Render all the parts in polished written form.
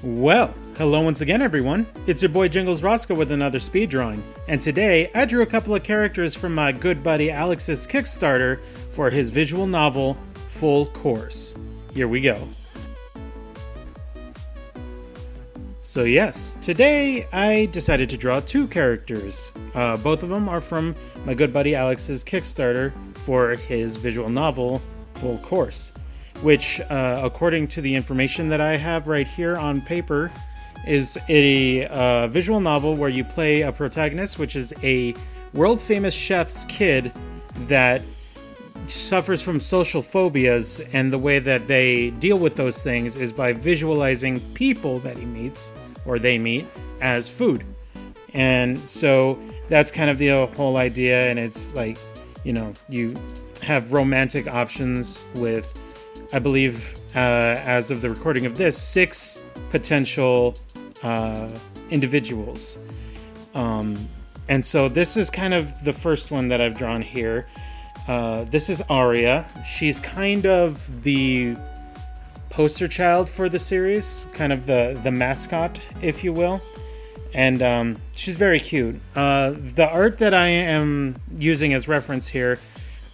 Well, hello once again everyone. It's your boy Jingles Roscoe with another speed drawing. And today I drew a couple of characters from my good buddy Alex's Kickstarter for his visual novel, Full Course. Here we go. So yes, today I decided to draw two characters. Both of them are from my good buddy Alex's Kickstarter for his visual novel, Full Course, which, according to the information that I have right here on paper, is a visual novel where you play a protagonist, which is a world-famous chef's kid that suffers from social phobias, and the way that they deal with those things is by visualizing people that he meets, or they meet, as food. And so that's kind of the whole idea, and it's like, you know, you have romantic options with, I believe, as of the recording of this, 6 potential individuals. And so this is kind of the first one that I've drawn here. This is Aria. She's kind of the poster child for the series, kind of the mascot, if you will. And she's very cute. The art that I am using as reference here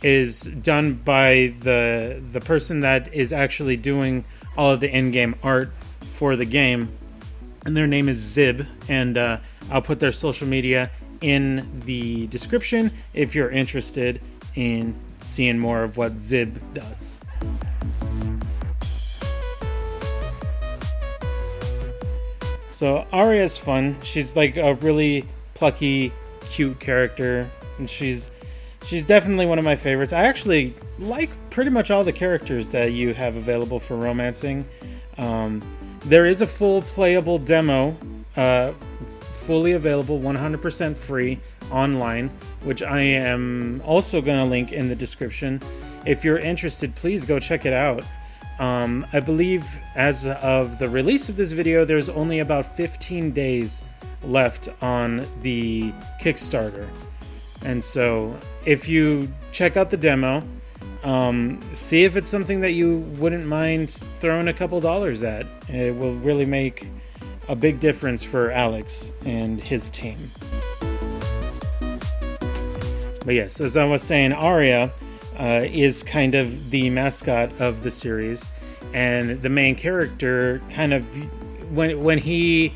is done by the person that is actually doing all of the in-game art for the game, and their name is Zib, and I'll put their social media in the description if you're interested in seeing more of what Zib does. So Aria's fun. She's like a really plucky, cute character, and she's definitely one of my favorites. I actually like pretty much all the characters that you have available for romancing. There is a full playable demo, fully available, 100% free online, which I am also going to link in the description. If you're interested, please go check it out. I believe as of the release of this video, there's only about 15 days left on the Kickstarter. And so if you check out the demo, see if it's something that you wouldn't mind throwing a couple dollars at. It will really make a big difference for Alex and his team. But yes, as I was saying, Aria is kind of the mascot of the series, and the main character kind of, when he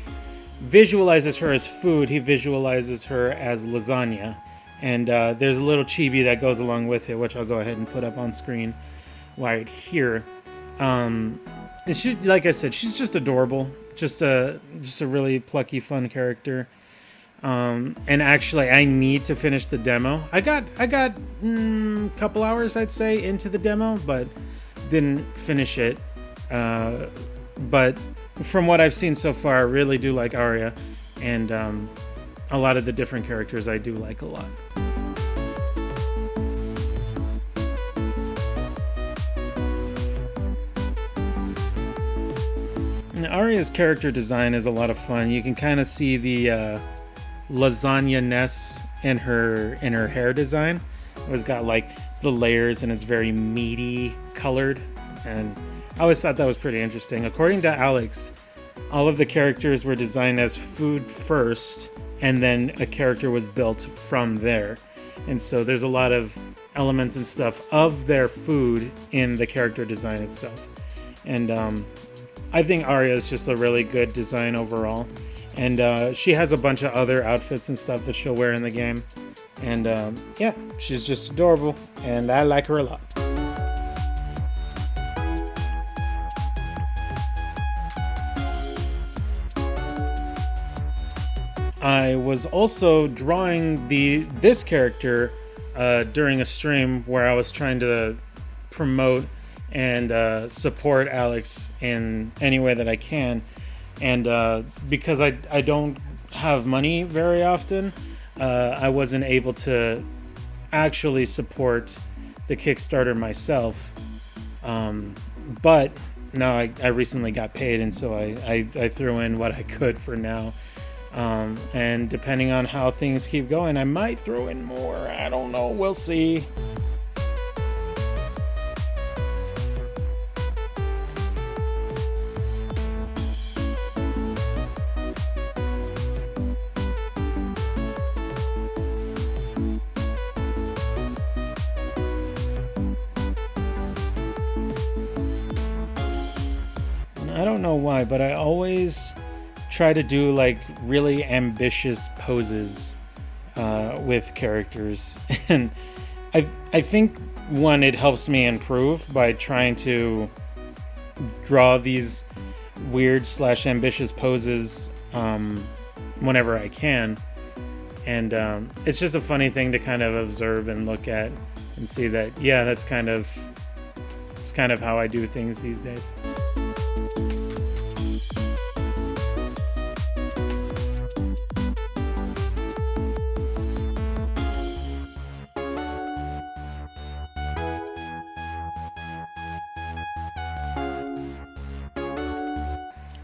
visualizes her as food, he visualizes her as lasagna. And there's a little chibi that goes along with it, which I'll go ahead and put up on screen right here. And she's, like I said, she's just adorable, just a really plucky, fun character. And actually, I need to finish the demo. I got a couple hours, I'd say, into the demo, but didn't finish it. But from what I've seen so far, I really do like Aria, and a lot of the different characters I do like a lot. And Aria's character design is a lot of fun. You can kind of see the lasagna-ness in her hair design. It's got like the layers, and it's very meaty colored, and I always thought that was pretty interesting. According to Alex, all of the characters were designed as food first, and then a character was built from there. And so there's a lot of elements and stuff of their food in the character design itself. And I think Aria is just a really good design overall. And she has a bunch of other outfits and stuff that she'll wear in the game. And yeah, she's just adorable, and I like her a lot. I was also drawing this character during a stream where I was trying to promote and support Alex in any way that I can. And because I don't have money very often, I wasn't able to actually support the Kickstarter myself. But no, I recently got paid, and so I threw in what I could for now. And depending on how things keep going, I might throw in more. I don't know. We'll see. know why, but I always try to do like really ambitious poses with characters, and I think one, it helps me improve by trying to draw these weird / ambitious poses whenever I can, and it's just a funny thing to kind of observe and look at and see that, yeah, it's kind of how I do things these days.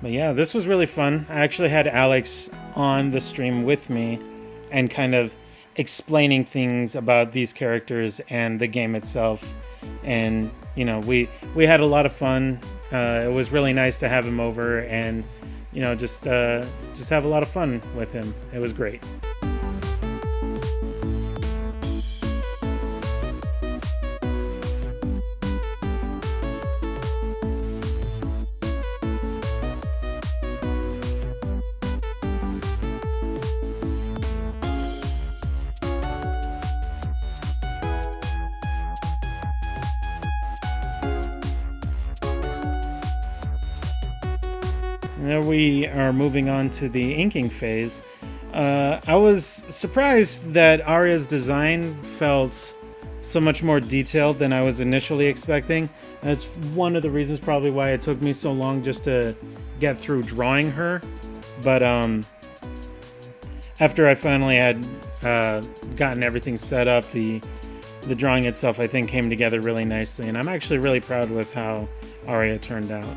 But yeah, this was really fun. I actually had Alex on the stream with me and kind of explaining things about these characters and the game itself. And, you know, we had a lot of fun. It was really nice to have him over and, you know, just have a lot of fun with him. It was great. Now we are moving on to the inking phase. I was surprised that Aria's design felt so much more detailed than I was initially expecting. That's one of the reasons probably why it took me so long just to get through drawing her. But after I finally had gotten everything set up, the drawing itself I think came together really nicely, and I'm actually really proud with how Aria turned out.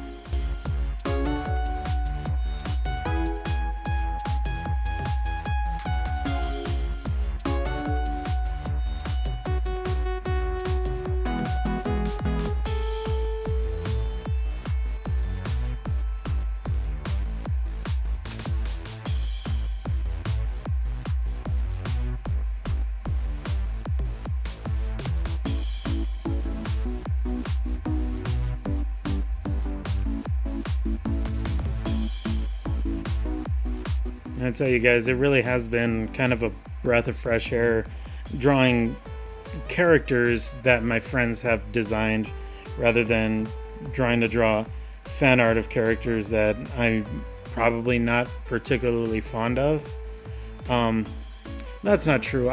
I tell you guys, it really has been kind of a breath of fresh air drawing characters that my friends have designed rather than trying to draw fan art of characters that I'm probably not particularly fond of. That's not true.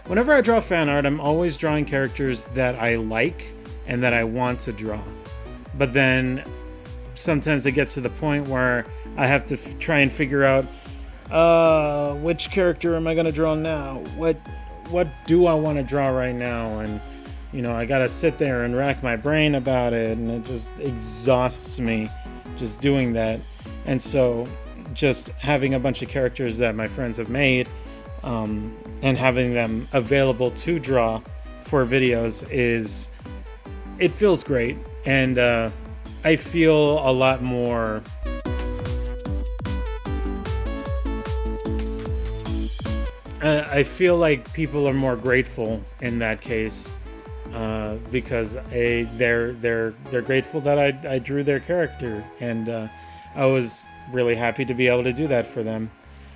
Whenever I draw fan art, I'm always drawing characters that I like and that I want to draw. But then sometimes it gets to the point where I have to try and figure out which character am I going to draw now? What do I want to draw right now? And, you know, I got to sit there and rack my brain about it, and it just exhausts me just doing that. And so just having a bunch of characters that my friends have made and having them available to draw for videos it feels great. And I feel a lot more I feel like people are more grateful in that case because they're grateful that I drew their character, and I was really happy to be able to do that for them.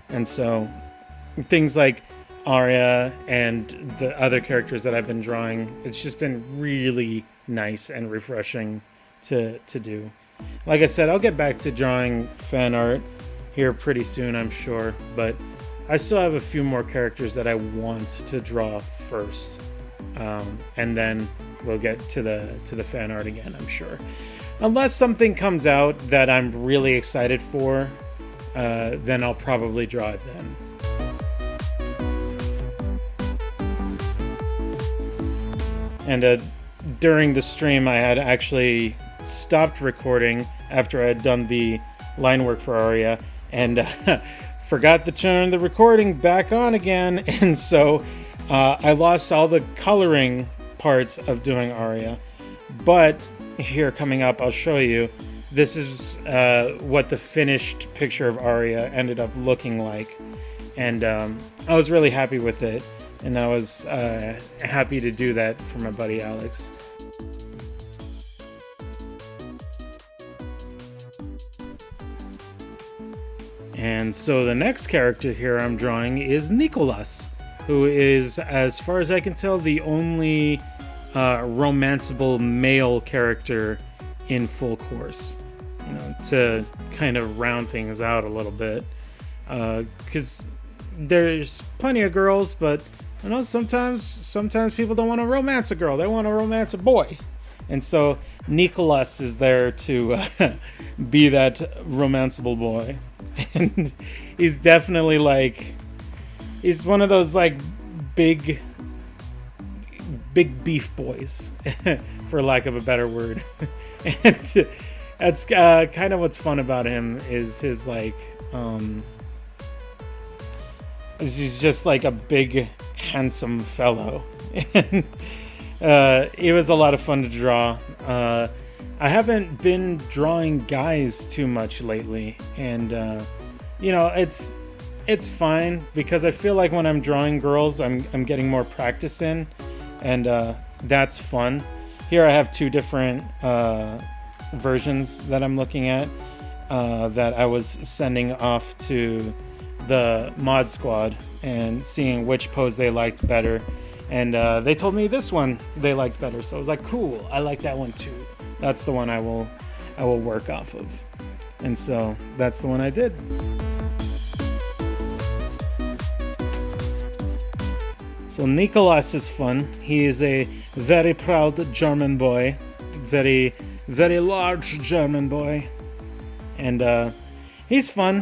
And so things like Aria and the other characters that I've been drawing, it's just been really nice and refreshing to do. Like I said, I'll get back to drawing fan art here pretty soon, I'm sure, but I still have a few more characters that I want to draw first, and then we'll get to the fan art again, I'm sure. Unless something comes out that I'm really excited for, then I'll probably draw it then. And during the stream, I had actually stopped recording after I had done the line work for Aria, and forgot to turn the recording back on again, and so I lost all the coloring parts of doing Aria. But here, coming up, I'll show you. This is what the finished picture of Aria ended up looking like, and I was really happy with it, and I was happy to do that for my buddy Alex. And so the next character here I'm drawing is Nikolaus, who is, as far as I can tell, the only romanceable male character in full course. You know, to kind of round things out a little bit, because there's plenty of girls, but you know, sometimes people don't want to romance a girl; they want to romance a boy, and so Nikolaus is there to be that romanceable boy, and he's definitely like he's one of those like big beef boys, for lack of a better word. And that's kind of what's fun about him is his like he's just like a big handsome fellow. And it was a lot of fun to draw. I haven't been drawing guys too much lately, and you know, it's fine because I feel like when I'm drawing girls I'm getting more practice in, and that's fun. Here I have two different versions that I'm looking at that I was sending off to the mod squad and seeing which pose they liked better, and they told me this one they liked better, so I was like, cool, I like that one too. That's the one I will work off of, and so that's the one I did. So Nikolaus is fun. He is a very proud German boy, very large German boy, and he's fun.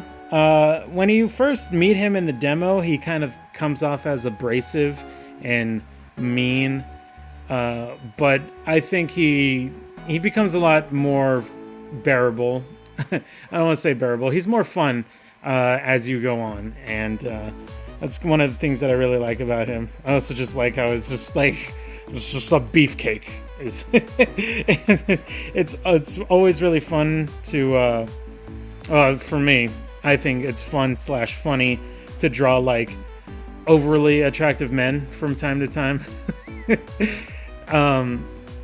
When you first meet him in the demo, he kind of comes off as abrasive and mean, but I think he becomes a lot more bearable. I don't want to say bearable. He's more fun as you go on, and that's one of the things that I really like about him. I also just like how it's just a beefcake. It's always really fun to for me. I think it's fun / funny to draw like overly attractive men from time to time.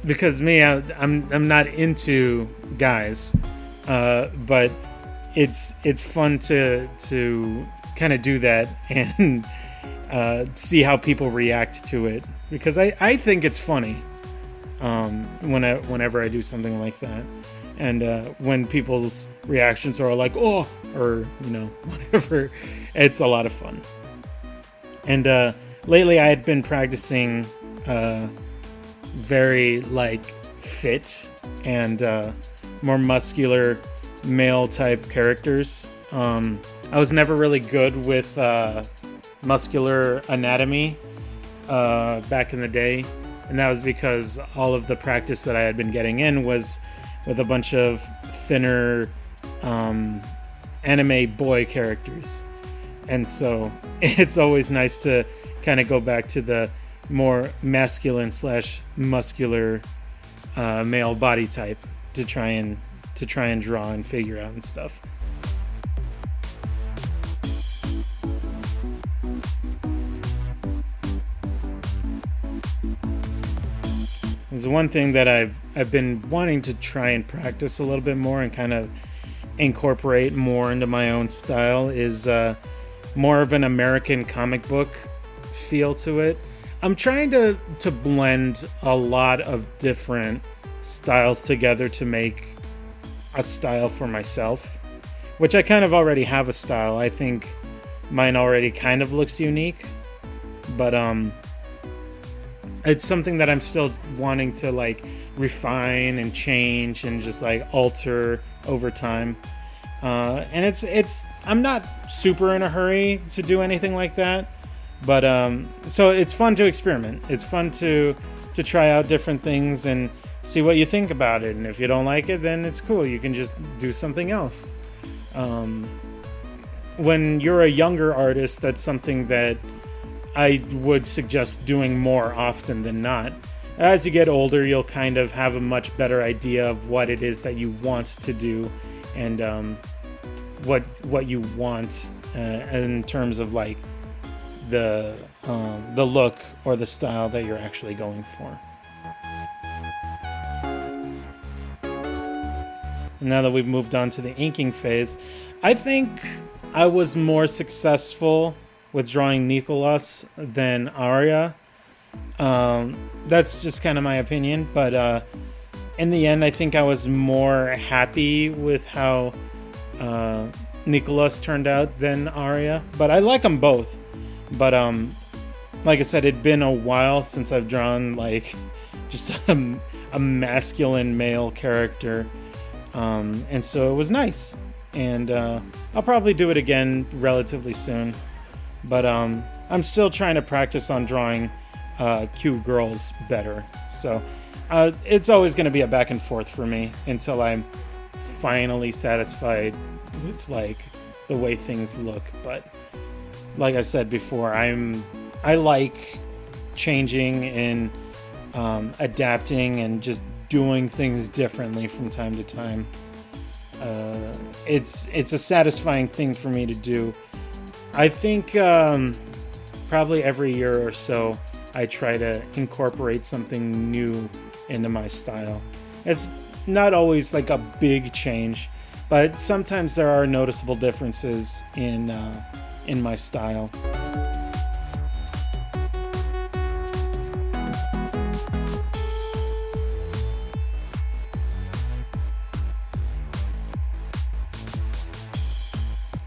Because me, I'm not into guys, but it's fun to kind of do that and see how people react to it, because I think it's funny whenever I do something like that, and when people's reactions are like, oh, or you know, whatever, it's a lot of fun. And lately I had been practicing very like fit and more muscular male type characters. I was never really good with muscular anatomy back in the day, and that was because all of the practice that I had been getting in was with a bunch of thinner anime boy characters, and so it's always nice to kind of go back to the more masculine / muscular male body type to try and draw and figure out and stuff. There's one thing that I've been wanting to try and practice a little bit more and kind of incorporate more into my own style is more of an American comic book feel to it. I'm trying to blend a lot of different styles together to make a style for myself, which I kind of already have a style. I think mine already kind of looks unique, but it's something that I'm still wanting to like refine and change and just like alter over time. And it's I'm not super in a hurry to do anything like that, but so it's fun to experiment. It's fun to try out different things and see what you think about it. And if you don't like it, then it's cool. You can just do something else. When you're a younger artist, that's something that I would suggest doing more often than not. As you get older, you'll kind of have a much better idea of what it is that you want to do, and what you want in terms of like the look or the style that you're actually going for. Now that we've moved on to the inking phase, I think I was more successful with drawing Nikolaus than Aria. That's just kind of my opinion, but in the end, I think I was more happy with how Nikolaus turned out than Aria. But I like them both. But like I said, it'd been a while since I've drawn like just a masculine male character, and so it was nice. And I'll probably do it again relatively soon. But I'm still trying to practice on drawing cute girls better. So it's always going to be a back and forth for me until I'm finally satisfied with like the way things look. But like I said before, I like changing and adapting and just doing things differently from time to time. It's a satisfying thing for me to do. I think probably every year or so I try to incorporate something new into my style. It's not always like a big change, but sometimes there are noticeable differences in my style.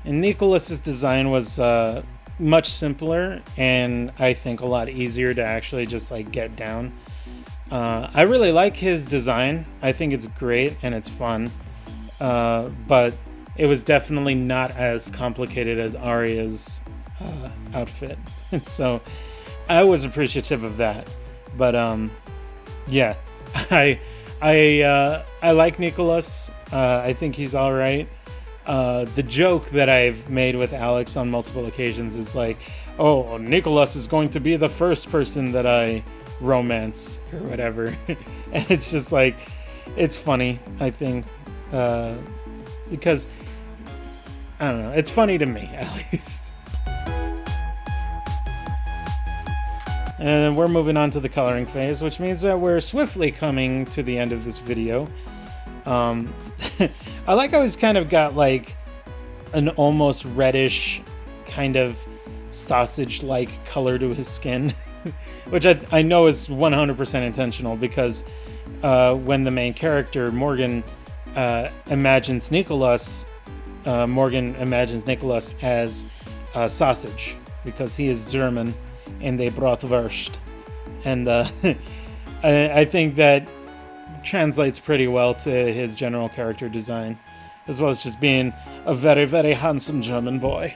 And Nikolaus's design was much simpler, and I think a lot easier to actually just like get down. I really like his design. I think it's great and it's fun, but it was definitely not as complicated as Aria's outfit, and so I was appreciative of that. But yeah, I like Nikolaus. I think he's all right. The joke that I've made with Alex on multiple occasions is like, oh, Nikolaus is going to be the first person that I romance or whatever. And it's just like, it's funny, I think, because, I don't know, it's funny to me, at least. And we're moving on to the coloring phase, which means that we're swiftly coming to the end of this video. I like how he's kind of got like an almost reddish kind of sausage-like color to his skin, which I know is 100% intentional, because when the main character, Morgan, imagines Nikolaus, Morgan imagines Nikolaus as sausage, because he is German and they bratwurst. And I think that translates pretty well to his general character design, as well as just being a very, very handsome German boy.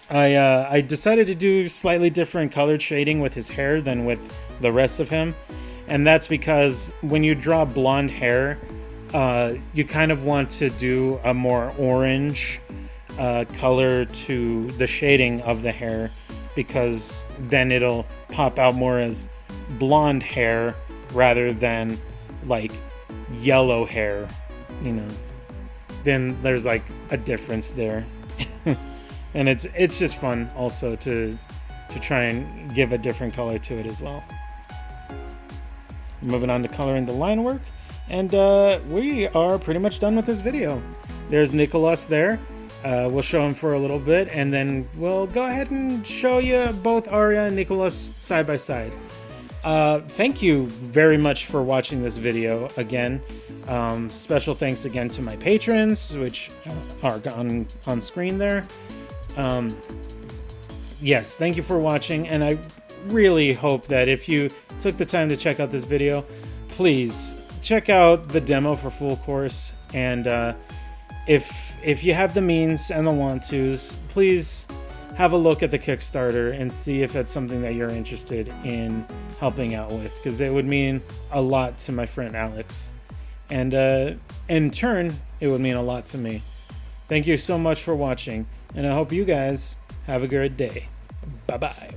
I decided to do slightly different colored shading with his hair than with the rest of him, and that's because when you draw blonde hair, you kind of want to do a more orange color to the shading of the hair, because then it'll pop out more as blonde hair rather than like yellow hair, you know. Then there's like a difference there. And it's just fun also to try and give a different color to it as well. Moving on to coloring the line work, and we are pretty much done with this video. There's Nikolaus there. We'll show him for a little bit, and then we'll go ahead and show you both Aria and Nikolaus side by side. Thank you very much for watching this video again. Special thanks again to my patrons, which are on screen there. Yes, thank you for watching, and I really hope that if you took the time to check out this video, please check out the demo for full course, and if you have the means and the want-tos, please have a look at the Kickstarter and see if it's something that you're interested in helping out with, because it would mean a lot to my friend Alex, and in turn it would mean a lot to me. Thank you so much for watching, and I hope you guys have a good day. Bye bye.